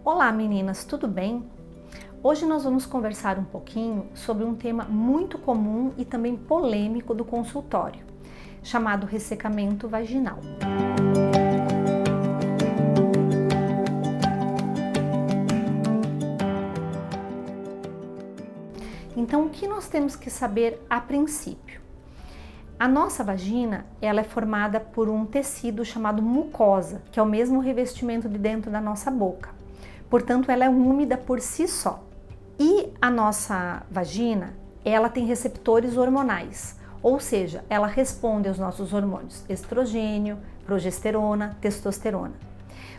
Olá meninas, tudo bem? Hoje nós vamos conversar um pouquinho sobre um tema muito comum e também polêmico do consultório, chamado ressecamento vaginal. Então, o que nós temos que saber a princípio? A nossa vagina, ela é formada por um tecido chamado mucosa, que é o mesmo revestimento de dentro da nossa boca. Portanto, ela é úmida por si só. E a nossa vagina, ela tem receptores hormonais, ou seja, ela responde aos nossos hormônios estrogênio, progesterona, testosterona.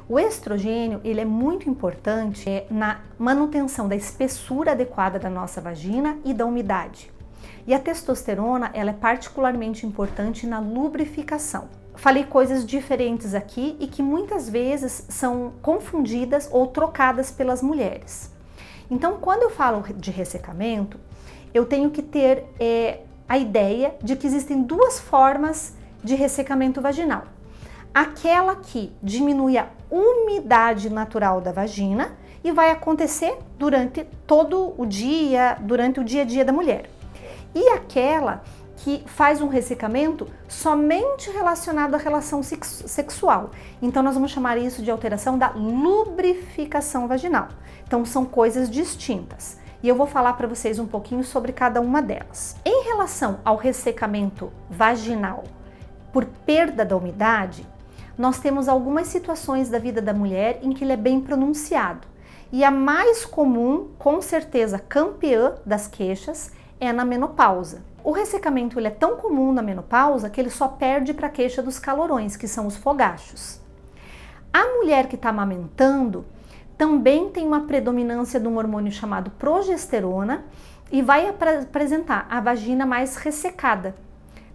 O estrogênio, ele é muito importante na manutenção da espessura adequada da nossa vagina e da umidade. E a testosterona, ela é particularmente importante na lubrificação. Falei coisas diferentes aqui e que muitas vezes são confundidas ou trocadas pelas mulheres. Então, quando eu falo de ressecamento, eu tenho que ter a ideia de que existem duas formas de ressecamento vaginal. Aquela que diminui a umidade natural da vagina e vai acontecer durante todo o dia, durante o dia a dia da mulher. E aquela que faz um ressecamento somente relacionado à relação sexual. Então nós vamos chamar isso de alteração da lubrificação vaginal. Então são coisas distintas. E eu vou falar para vocês um pouquinho sobre cada uma delas. Em relação ao ressecamento vaginal por perda da umidade, nós temos algumas situações da vida da mulher em que ele é bem pronunciado. E a mais comum, com certeza campeã das queixas, é na menopausa. O ressecamento ele é tão comum na menopausa que ele só perde para a queixa dos calorões, que são os fogachos. A mulher que está amamentando também tem uma predominância de um hormônio chamado progesterona e vai apresentar a vagina mais ressecada,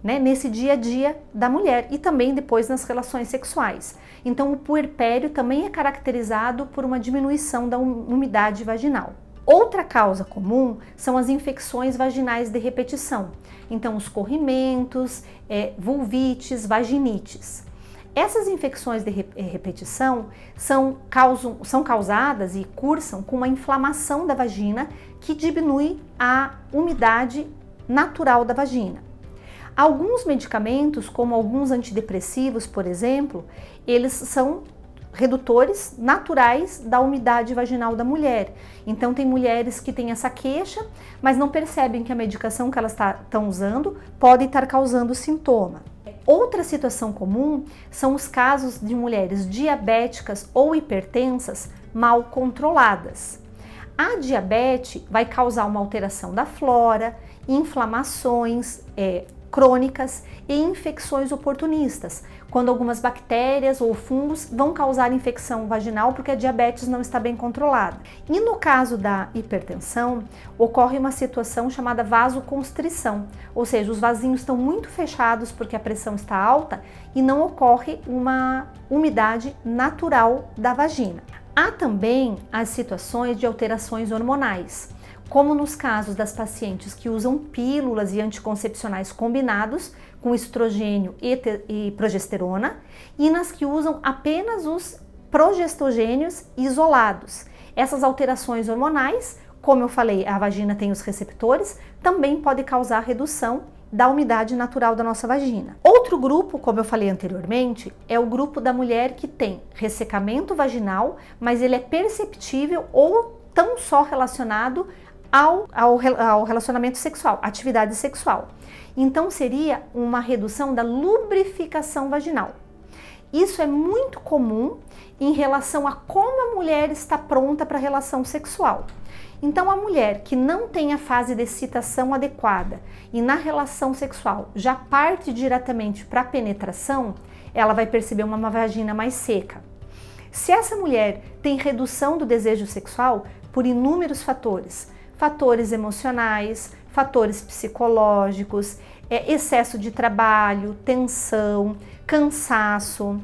né, nesse dia a dia da mulher e também depois nas relações sexuais. Então o puerpério também é caracterizado por uma diminuição da umidade vaginal. Outra causa comum são as infecções vaginais de repetição, então os corrimentos, vulvites, vaginites. Essas infecções de repetição são causadas e cursam com uma inflamação da vagina que diminui a umidade natural da vagina. Alguns medicamentos, como alguns antidepressivos, por exemplo, eles são redutores naturais da umidade vaginal da mulher. Então tem mulheres que têm essa queixa, mas não percebem que a medicação que elas estão usando pode estar causando sintoma. Outra situação comum são os casos de mulheres diabéticas ou hipertensas mal controladas. A diabetes vai causar uma alteração da flora, inflamações crônicas e infecções oportunistas, quando algumas bactérias ou fungos vão causar infecção vaginal porque a diabetes não está bem controlada. E no caso da hipertensão, ocorre uma situação chamada vasoconstrição, ou seja, os vasinhos estão muito fechados porque a pressão está alta e não ocorre uma umidade natural da vagina. Há também as situações de alterações hormonais, como nos casos das pacientes que usam pílulas e anticoncepcionais combinados com estrogênio e progesterona e nas que usam apenas os progestogênios isolados. Essas alterações hormonais, como eu falei, a vagina tem os receptores, também pode causar redução da umidade natural da nossa vagina. Outro grupo, como eu falei anteriormente, é o grupo da mulher que tem ressecamento vaginal, mas ele é perceptível ou tão só relacionado ao relacionamento sexual, atividade sexual. Então seria uma redução da lubrificação vaginal. Isso é muito comum em relação a como a mulher está pronta para a relação sexual. Então a mulher que não tem a fase de excitação adequada e na relação sexual já parte diretamente para a penetração, ela vai perceber uma vagina mais seca. Se essa mulher tem redução do desejo sexual por inúmeros fatores emocionais, fatores psicológicos, excesso de trabalho, tensão, cansaço,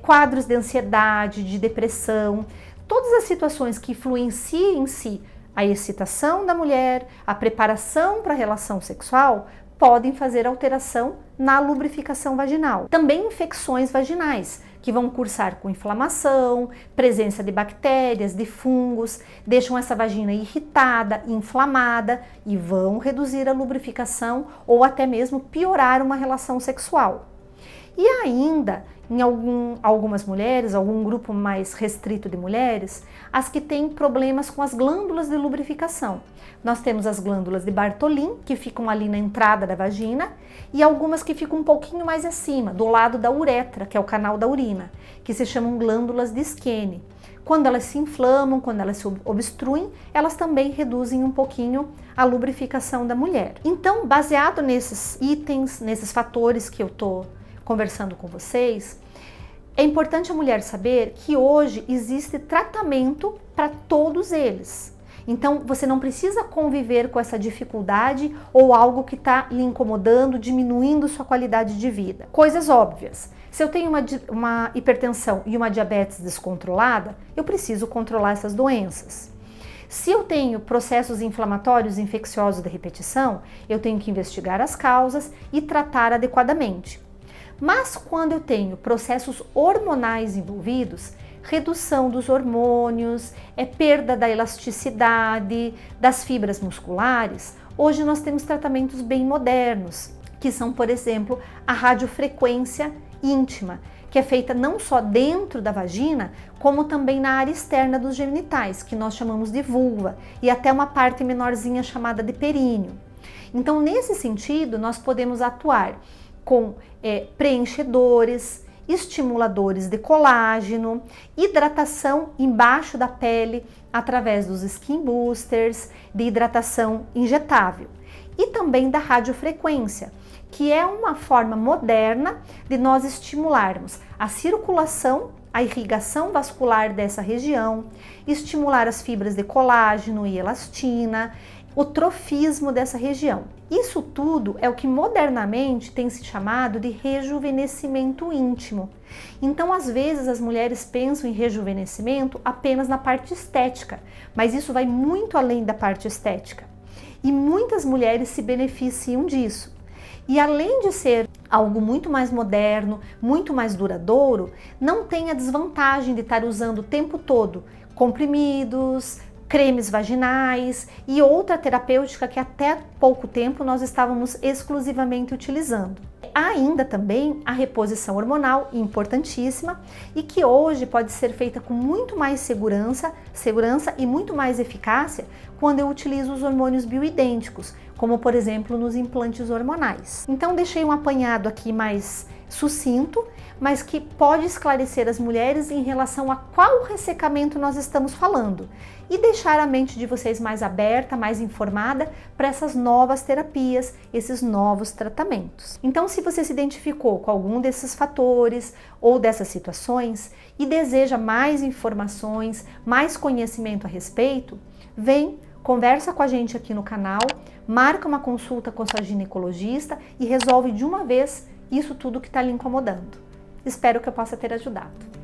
quadros de ansiedade, de depressão, todas as situações que influenciam em si a excitação da mulher, a preparação para a relação sexual, podem fazer alteração na lubrificação vaginal. Também infecções vaginais, que vão cursar com inflamação, presença de bactérias, de fungos, deixam essa vagina irritada, inflamada e vão reduzir a lubrificação ou até mesmo piorar uma relação sexual. E ainda, em algumas mulheres, algum grupo mais restrito de mulheres, as que têm problemas com as glândulas de lubrificação. Nós temos as glândulas de Bartholin, que ficam ali na entrada da vagina, e algumas que ficam um pouquinho mais acima, do lado da uretra, que é o canal da urina, que se chamam glândulas de Skene. Quando elas se inflamam, quando elas se obstruem, elas também reduzem um pouquinho a lubrificação da mulher. Então, baseado nesses itens, nesses fatores que eu estou conversando com vocês, é importante a mulher saber que hoje existe tratamento para todos eles. Então, você não precisa conviver com essa dificuldade ou algo que está lhe incomodando, diminuindo sua qualidade de vida. Coisas óbvias. Se eu tenho uma hipertensão e uma diabetes descontrolada, eu preciso controlar essas doenças. Se eu tenho processos inflamatórios infecciosos de repetição, eu tenho que investigar as causas e tratar adequadamente. Mas quando eu tenho processos hormonais envolvidos, redução dos hormônios, perda da elasticidade, das fibras musculares, hoje nós temos tratamentos bem modernos, que são, por exemplo, a radiofrequência íntima, que é feita não só dentro da vagina, como também na área externa dos genitais, que nós chamamos de vulva, e até uma parte menorzinha chamada de períneo. Então, nesse sentido, nós podemos atuar com preenchedores, estimuladores de colágeno, hidratação embaixo da pele através dos skin boosters, de hidratação injetável e também da radiofrequência, que é uma forma moderna de nós estimularmos a circulação, a irrigação vascular dessa região, estimular as fibras de colágeno e elastina, o trofismo dessa região. Isso tudo é o que modernamente tem se chamado de rejuvenescimento íntimo. Então, às vezes, as mulheres pensam em rejuvenescimento apenas na parte estética, mas isso vai muito além da parte estética. E muitas mulheres se beneficiam disso. E além de ser algo muito mais moderno, muito mais duradouro, não tem a desvantagem de estar usando o tempo todo comprimidos, cremes vaginais e outra terapêutica que até pouco tempo nós estávamos exclusivamente utilizando. Há ainda também a reposição hormonal, importantíssima, e que hoje pode ser feita com muito mais segurança e muito mais eficácia quando eu utilizo os hormônios bioidênticos, como por exemplo nos implantes hormonais. Então deixei um apanhado aqui mais sucinto, mas que pode esclarecer as mulheres em relação a qual ressecamento nós estamos falando e deixar a mente de vocês mais aberta, mais informada para essas novas terapias, esses novos tratamentos. Então, se você se identificou com algum desses fatores ou dessas situações e deseja mais informações, mais conhecimento a respeito, vem, conversa com a gente aqui no canal, marca uma consulta com a sua ginecologista e resolve de uma vez isso tudo que está lhe incomodando. Espero que eu possa ter ajudado.